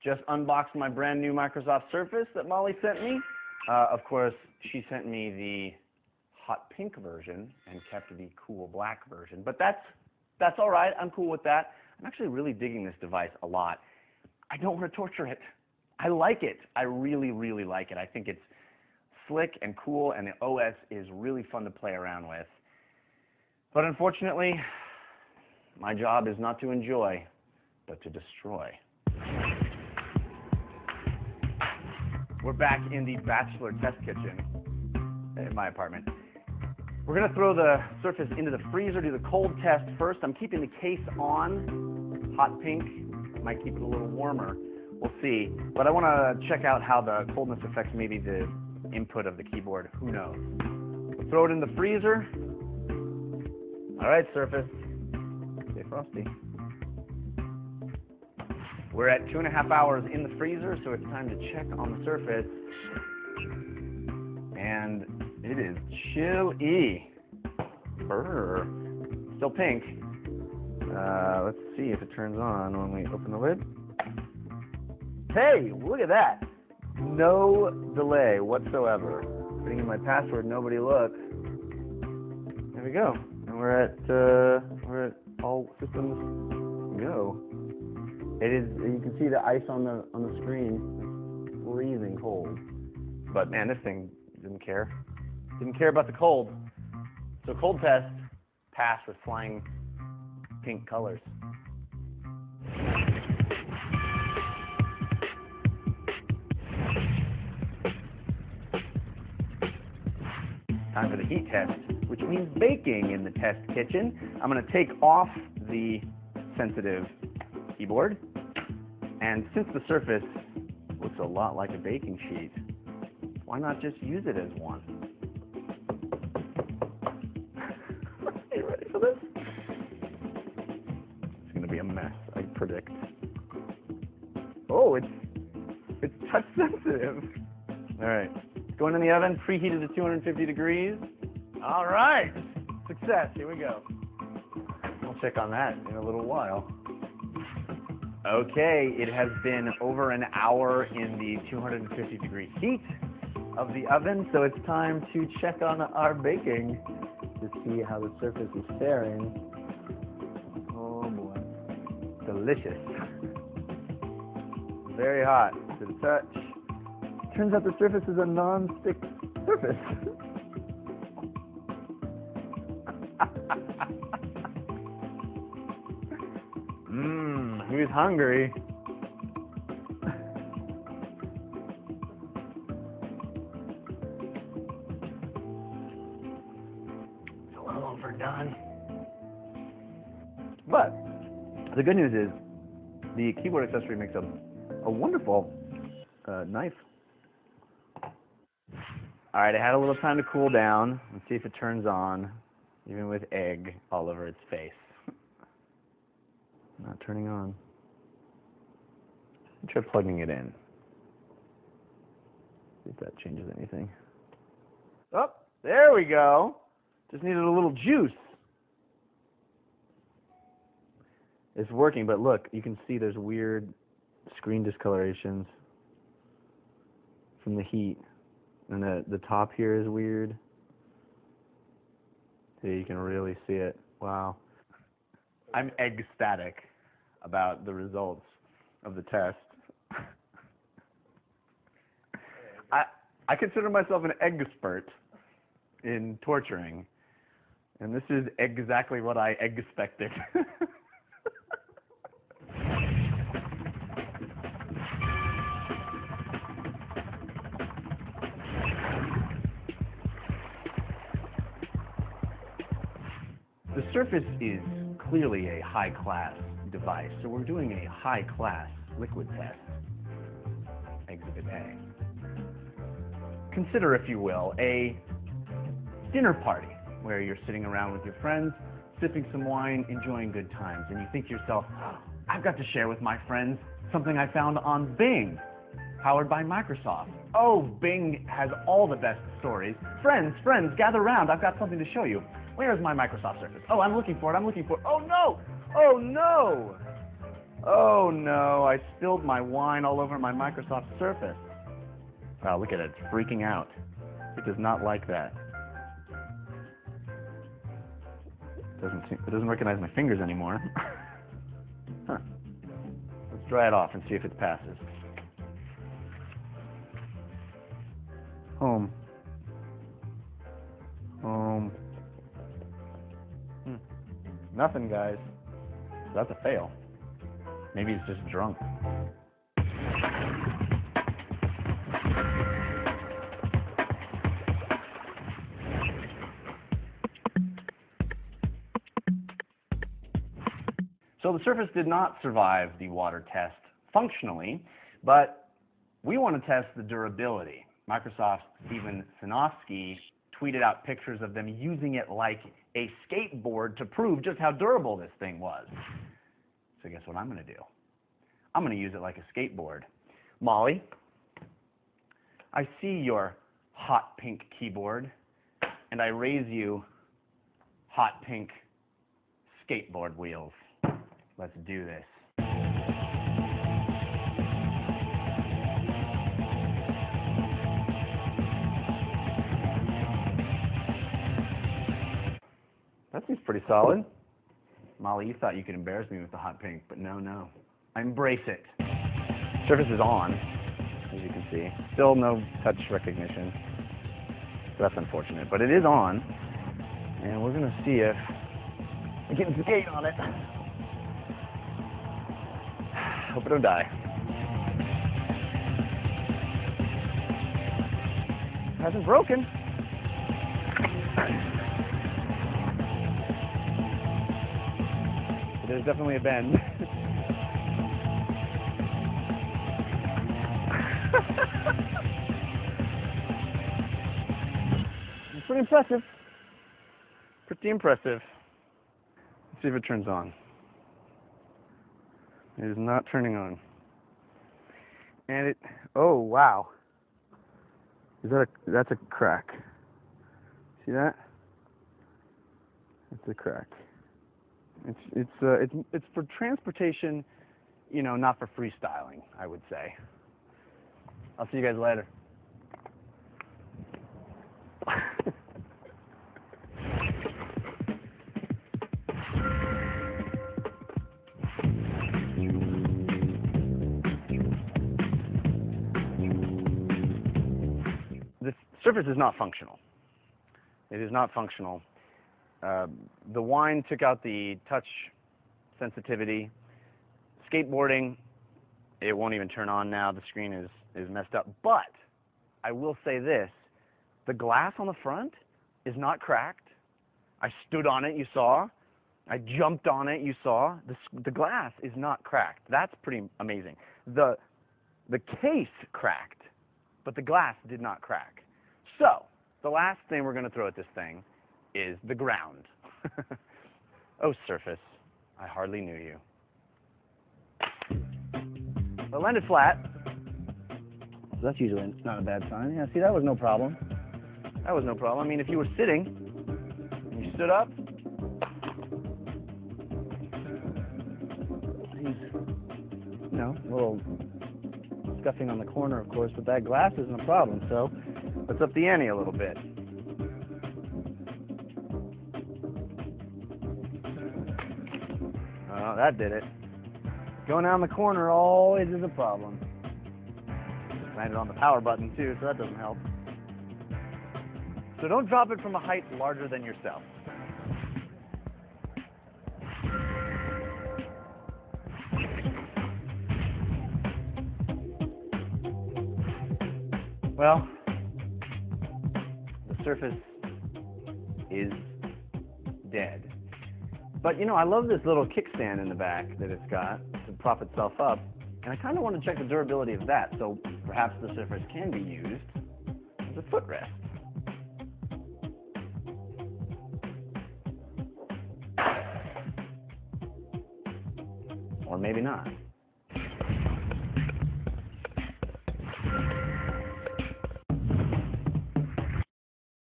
Just unboxed my brand new Microsoft Surface that Molly sent me. Of course, she sent me the hot pink version and kept the cool black version. But that's all right. I'm cool with that. I'm actually really digging this device a lot. I don't want to torture it. I like it. I really, really like it. I think it's slick and cool, and the OS is really fun to play around with. But unfortunately, my job is not to enjoy, but to destroy. We're back in the bachelor test kitchen in my apartment. We're going to throw the Surface into the freezer, do the cold test first. I'm keeping the case on. Hot pink might keep it a little warmer. We'll see. But I want to check out how the coldness affects maybe the input of the keyboard. Who knows? We'll throw it in the freezer. All right, Surface. Stay frosty. We're at 2.5 hours in the freezer, so it's time to check on the Surface. And it is chilly. Brr. Still pink. Let's see if it turns on when we open the lid. Hey, look at that. No delay whatsoever. Putting in my password, nobody looks. There we go. And we're at all systems go. It is. You can see the ice on the screen. It's freezing cold. But man, this thing didn't care. Didn't care about the cold. So cold test passed with flying pink colors. Time for the heat test, which means baking in the test kitchen. I'm going to take off the sensitive keyboard, and since the Surface looks a lot like a baking sheet, why not just use it as one? Are you ready for this? It's going to be a mess, I predict. Oh, it's touch sensitive. All right. Going in the oven, preheated to 250 degrees. All right, success, here we go. We'll check on that in a little while. Okay, it has been over an hour in the 250 degree heat of the oven, so it's time to check on our baking to see how the Surface is faring. Oh boy, delicious. Very hot to the touch. Turns out the Surface is a non-stick surface. Who's hungry? It's a little overdone. But the good news is the keyboard accessory makes a wonderful knife. All right, it had a little time to cool down. Let's see if it turns on, even with egg all over its face. Not turning on. Try plugging it in. See if that changes anything. Oh, there we go. Just needed a little juice. It's working, but look, you can see there's weird screen discolorations from the heat. And the top here is weird. See, you can really see it. Wow. I'm ecstatic about the results of the test. I consider myself an expert in torturing, and this is exactly what I expected. The Surface is clearly a high-class device, so we're doing a high-class liquid test. Exhibit A. Consider, if you will, a dinner party where you're sitting around with your friends, sipping some wine, enjoying good times, and you think to yourself, oh, I've got to share with my friends something I found on Bing, powered by Microsoft. Oh, Bing has all the best stories. Friends, gather around. I've got something to show you. Where is my Microsoft Surface? Oh, I'm looking for it. Oh, no! Oh, no! Oh no, I spilled my wine all over my Microsoft Surface. Wow, look at it, it's freaking out. It does not like that. It doesn't recognize my fingers anymore. Huh. Let's dry it off and see if it passes. Home. Home. Nothing, guys. That's a fail. Maybe it's just drunk. So the Surface did not survive the water test functionally, but we want to test the durability. Microsoft's Steven Sinofsky tweeted out pictures of them using it like a skateboard to prove just how durable this thing was. So guess what I'm going to do? I'm going to use it like a skateboard. Molly, I see your hot pink keyboard, and I raise you hot pink skateboard wheels. Let's do this. That seems pretty solid. Molly, you thought you could embarrass me with the hot pink, but no. I embrace it. Surface is on, as you can see. Still no touch recognition. That's unfortunate, but it is on. And we're going to see if we can skate on it. Hope it don't die. Hasn't broken. There's definitely a bend. It's pretty impressive. Pretty impressive. Let's see if it turns on. It is not turning on. And it, oh wow. That's a crack. See that? It's a crack. It's for transportation, you know, not for freestyling, I would say. I'll see you guys later. The Surface is not functional. It is not functional. The wine took out the touch sensitivity. Skateboarding, it won't even turn on now. The screen is messed up. But I will say this, the glass on the front is not cracked. I stood on it, you saw. I jumped on it, you saw. The glass is not cracked. That's pretty amazing. The case cracked, but the glass did not crack. So, the last thing we're going to throw at this thing is the ground. Oh, Surface, I hardly knew you. Well, it landed flat. So that's usually not a bad sign. Yeah, see, that was no problem. That was no problem. I mean, if you were sitting and you stood up, you know, a little scuffing on the corner, of course, but that glass isn't a problem. So let's up the ante a little bit. Oh, that did it. Going down the corner always is a problem. Landed on the power button too, so that doesn't help. So don't drop it from a height larger than yourself. Well, the Surface is dead. But you know, I love this little kickstand in the back that it's got to prop itself up, and I kind of want to check the durability of that, so perhaps the Surface can be used as a footrest. Or maybe not.